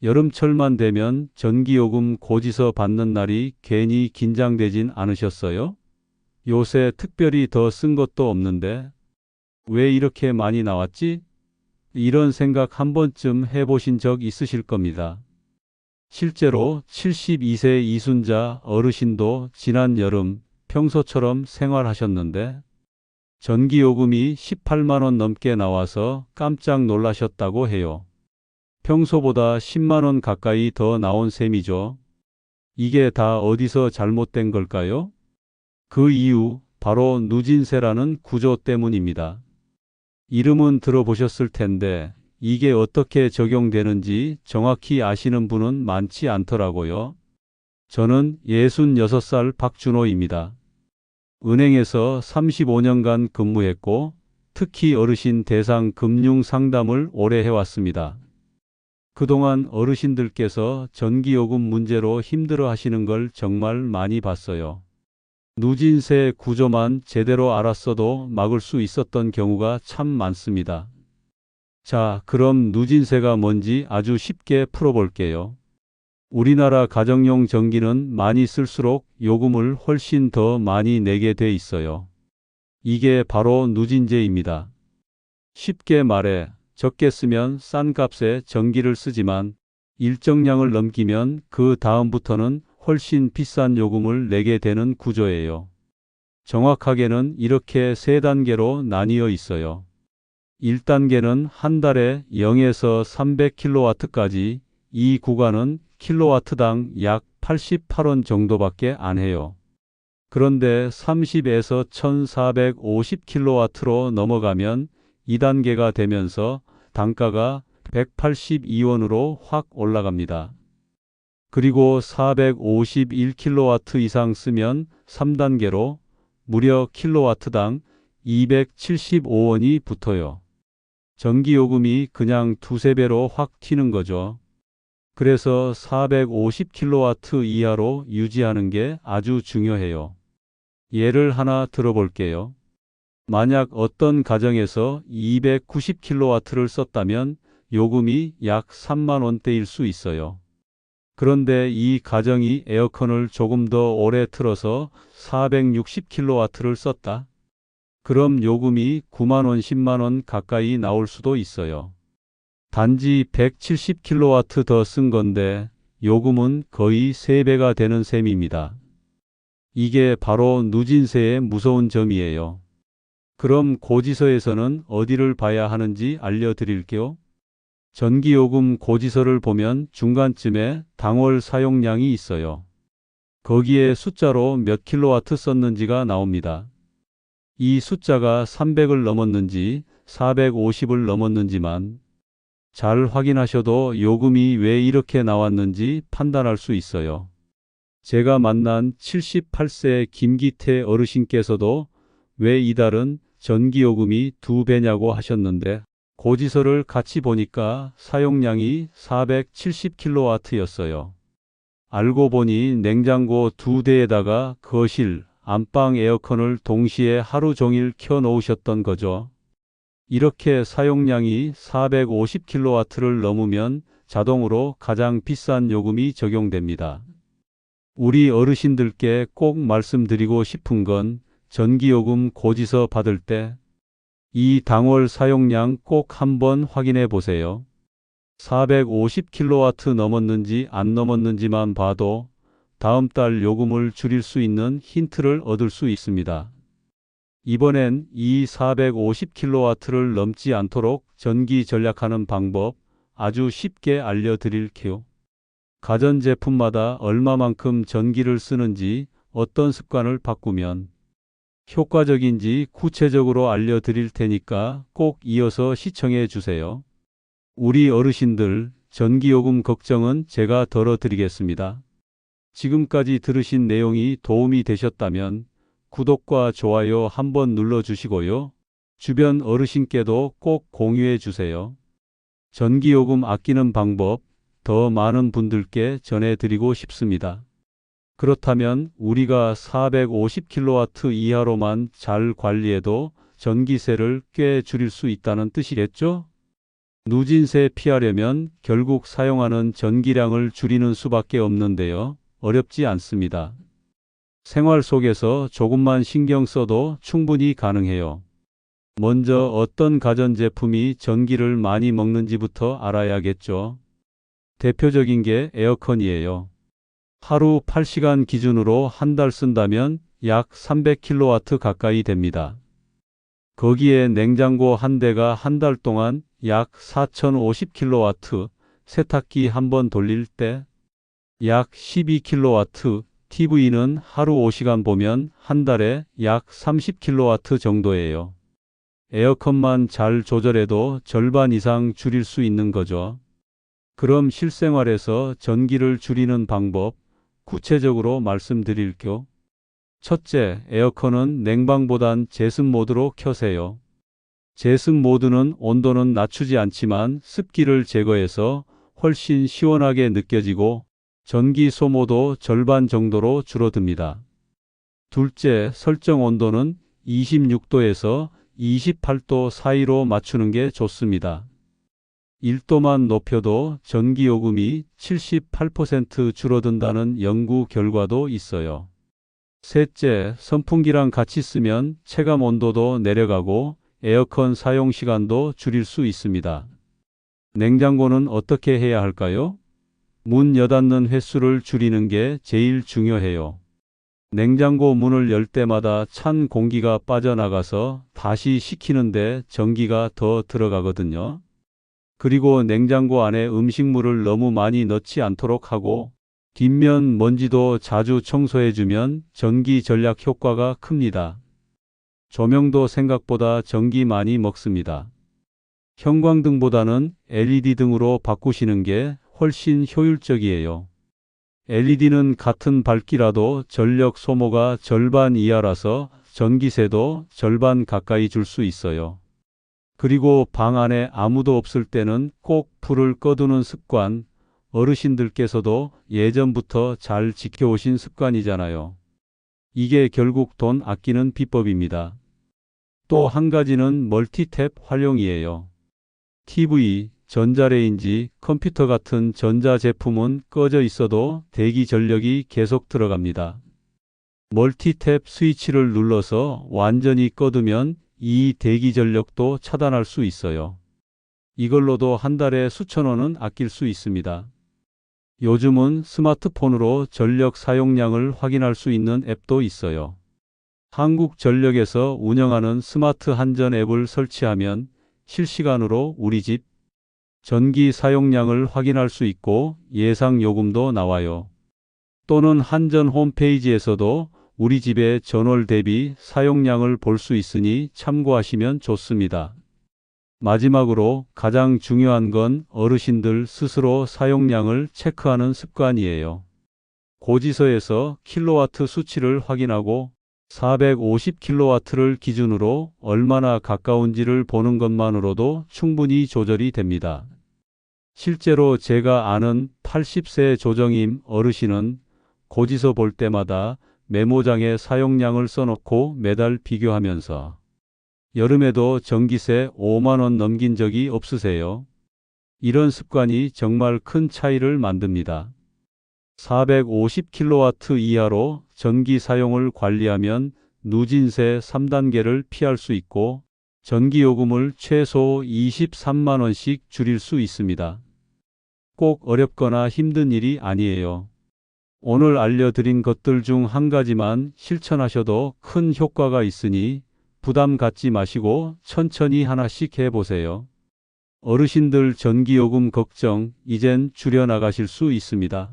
여름철만 되면 전기요금 고지서 받는 날이 괜히 긴장되진 않으셨어요? 요새 특별히 더 쓴 것도 없는데 왜 이렇게 많이 나왔지? 이런 생각 한 번쯤 해보신 적 있으실 겁니다. 실제로 72세 이순자 어르신도 지난 여름 평소처럼 생활하셨는데 전기요금이 18만 원 넘게 나와서 깜짝 놀라셨다고 해요. 평소보다 10만 원 가까이 더 나온 셈이죠. 이게 다 어디서 잘못된 걸까요? 그 이유, 바로 누진세라는 구조 때문입니다. 이름은 들어보셨을 텐데 이게 어떻게 적용되는지 정확히 아시는 분은 많지 않더라고요. 저는 66살 박준호입니다. 은행에서 35년간 근무했고 특히 어르신 대상 금융 상담을 오래 해왔습니다. 그동안 어르신들께서 전기요금 문제로 힘들어 하시는 걸 정말 많이 봤어요. 누진세 구조만 제대로 알았어도 막을 수 있었던 경우가 참 많습니다. 자, 그럼 누진세가 뭔지 아주 쉽게 풀어볼게요. 우리나라 가정용 전기는 많이 쓸수록 요금을 훨씬 더 많이 내게 돼 있어요. 이게 바로 누진제입니다. 쉽게 말해 적게 쓰면 싼 값에 전기를 쓰지만 일정량을 넘기면 그 다음부터는 훨씬 비싼 요금을 내게 되는 구조예요. 정확하게는 이렇게 세 단계로 나뉘어 있어요. 1단계는 한 달에 0에서 300kW까지, 이 구간은 킬로와트당 약 88원 정도밖에 안 해요. 그런데 30에서 1450kW로 넘어가면 2단계가 되면서 단가가 182원으로 확 올라갑니다. 그리고 451kW 이상 쓰면 3단계로 무려 킬로와트당 275원이 붙어요. 전기요금이 그냥 두세 배로 확 튀는 거죠. 그래서 450kW 이하로 유지하는 게 아주 중요해요. 예를 하나 들어볼게요. 만약 어떤 가정에서 290kW를 썼다면 요금이 약 3만 원대일 수 있어요. 그런데 이 가정이 에어컨을 조금 더 오래 틀어서 460kW를 썼다. 그럼 요금이 9만 원, 10만 원 가까이 나올 수도 있어요. 단지 170kW 더 쓴 건데 요금은 거의 3배가 되는 셈입니다. 이게 바로 누진세의 무서운 점이에요. 그럼 고지서에서는 어디를 봐야 하는지 알려드릴게요. 전기요금 고지서를 보면 중간쯤에 당월 사용량이 있어요. 거기에 숫자로 몇 킬로와트 썼는지가 나옵니다. 이 숫자가 300을 넘었는지 450을 넘었는지만 잘 확인하셔도 요금이 왜 이렇게 나왔는지 판단할 수 있어요. 제가 만난 78세 김기태 어르신께서도 왜 이달은 전기요금이 2배냐고 하셨는데 고지서를 같이 보니까 사용량이 470kW였어요. 알고 보니 냉장고 2대에다가 거실, 안방 에어컨을 동시에 하루 종일 켜 놓으셨던 거죠. 이렇게 사용량이 450kW를 넘으면 자동으로 가장 비싼 요금이 적용됩니다. 우리 어르신들께 꼭 말씀드리고 싶은 건 전기요금 고지서 받을 때 이 당월 사용량 꼭 한번 확인해 보세요. 450kW 넘었는지 안 넘었는지만 봐도 다음 달 요금을 줄일 수 있는 힌트를 얻을 수 있습니다. 이번엔 이 450kW를 넘지 않도록 전기 절약하는 방법 아주 쉽게 알려드릴게요. 가전제품마다 얼마만큼 전기를 쓰는지, 어떤 습관을 바꾸면 효과적인지 구체적으로 알려드릴 테니까 꼭 이어서 시청해 주세요. 우리 어르신들 전기요금 걱정은 제가 덜어드리겠습니다. 지금까지 들으신 내용이 도움이 되셨다면 구독과 좋아요 한번 눌러주시고요. 주변 어르신께도 꼭 공유해 주세요. 전기요금 아끼는 방법 더 많은 분들께 전해드리고 싶습니다. 그렇다면 우리가 450kW 이하로만 잘 관리해도 전기세를 꽤 줄일 수 있다는 뜻이겠죠? 누진세 피하려면 결국 사용하는 전기량을 줄이는 수밖에 없는데요. 어렵지 않습니다. 생활 속에서 조금만 신경 써도 충분히 가능해요. 먼저 어떤 가전제품이 전기를 많이 먹는지부터 알아야겠죠. 대표적인 게 에어컨이에요. 하루 8시간 기준으로 한 달 쓴다면 약 300kW 가까이 됩니다. 거기에 냉장고 한 대가 한 달 동안 약 4050kW, 세탁기 한 번 돌릴 때 약 12kW, TV는 하루 5시간 보면 한 달에 약 30kW 정도예요. 에어컨만 잘 조절해도 절반 이상 줄일 수 있는 거죠. 그럼 실생활에서 전기를 줄이는 방법, 구체적으로 말씀드릴게요. 첫째, 에어컨은 냉방보단 제습 모드로 켜세요. 제습 모드는 온도는 낮추지 않지만 습기를 제거해서 훨씬 시원하게 느껴지고 전기 소모도 절반 정도로 줄어듭니다. 둘째, 설정 온도는 26도에서 28도 사이로 맞추는 게 좋습니다. 1도만 높여도 전기요금이 78% 줄어든다는 연구 결과도 있어요. 셋째, 선풍기랑 같이 쓰면 체감 온도도 내려가고 에어컨 사용 시간도 줄일 수 있습니다. 냉장고는 어떻게 해야 할까요? 문 여닫는 횟수를 줄이는 게 제일 중요해요. 냉장고 문을 열 때마다 찬 공기가 빠져나가서 다시 식히는데 전기가 더 들어가거든요. 그리고 냉장고 안에 음식물을 너무 많이 넣지 않도록 하고 뒷면 먼지도 자주 청소해주면 전기 절약 효과가 큽니다. 조명도 생각보다 전기 많이 먹습니다. 형광등보다는 LED 등으로 바꾸시는 게 훨씬 효율적이에요. LED는 같은 밝기라도 전력 소모가 절반 이하라서 전기세도 절반 가까이 줄 수 있어요. 그리고 방 안에 아무도 없을 때는 꼭 불을 꺼두는 습관, 어르신들께서도 예전부터 잘 지켜오신 습관이잖아요. 이게 결국 돈 아끼는 비법입니다. 또 한 가지는 멀티탭 활용이에요. TV, 전자레인지, 컴퓨터 같은 전자제품은 꺼져 있어도 대기 전력이 계속 들어갑니다. 멀티탭 스위치를 눌러서 완전히 꺼두면 이 대기 전력도 차단할 수 있어요. 이걸로도 한 달에 수천 원은 아낄 수 있습니다. 요즘은 스마트폰으로 전력 사용량을 확인할 수 있는 앱도 있어요. 한국전력에서 운영하는 스마트 한전 앱을 설치하면 실시간으로 우리 집 전기 사용량을 확인할 수 있고 예상 요금도 나와요. 또는 한전 홈페이지에서도 우리 집의 전월 대비 사용량을 볼 수 있으니 참고하시면 좋습니다. 마지막으로 가장 중요한 건 어르신들 스스로 사용량을 체크하는 습관이에요. 고지서에서 킬로와트 수치를 확인하고 450킬로와트를 기준으로 얼마나 가까운지를 보는 것만으로도 충분히 조절이 됩니다. 실제로 제가 아는 80세 조정임 어르신은 고지서 볼 때마다 메모장에 사용량을 써놓고 매달 비교하면서 여름에도 전기세 5만 원 넘긴 적이 없으세요. 이런 습관이 정말 큰 차이를 만듭니다. 450kW 이하로 전기 사용을 관리하면 누진세 3단계를 피할 수 있고 전기요금을 최소 23만 원씩 줄일 수 있습니다. 꼭 어렵거나 힘든 일이 아니에요. 오늘 알려드린 것들 중 한 가지만 실천하셔도 큰 효과가 있으니 부담 갖지 마시고 천천히 하나씩 해보세요. 어르신들 전기요금 걱정 이젠 줄여나가실 수 있습니다.